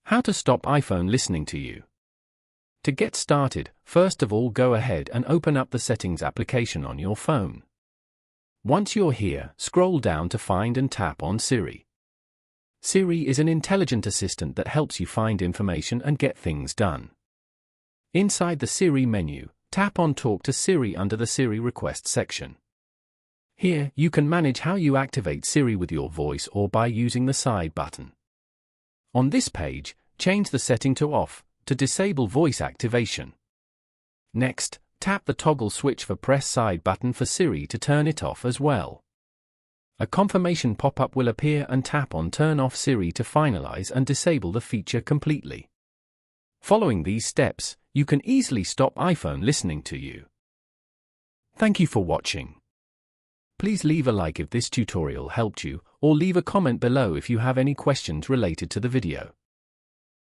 How to stop iPhone listening to you. To get started, first of all go ahead and open up the Settings application on your phone. Once you're here, scroll down to find and tap on Siri. Siri is an intelligent assistant that helps you find information and get things done. Inside the Siri menu, tap on Talk to Siri under the Siri Request section. Here, you can manage how you activate Siri with your voice or by using the side button. On this page, change the setting to Off to disable voice activation. Next, tap the toggle switch for Press Side button for Siri to turn it off as well. A confirmation pop-up will appear and tap on Turn Off Siri to finalize and disable the feature completely. Following these steps, you can easily stop iPhone listening to you. Thank you for watching. Please leave a like if this tutorial helped you, or leave a comment below if you have any questions related to the video.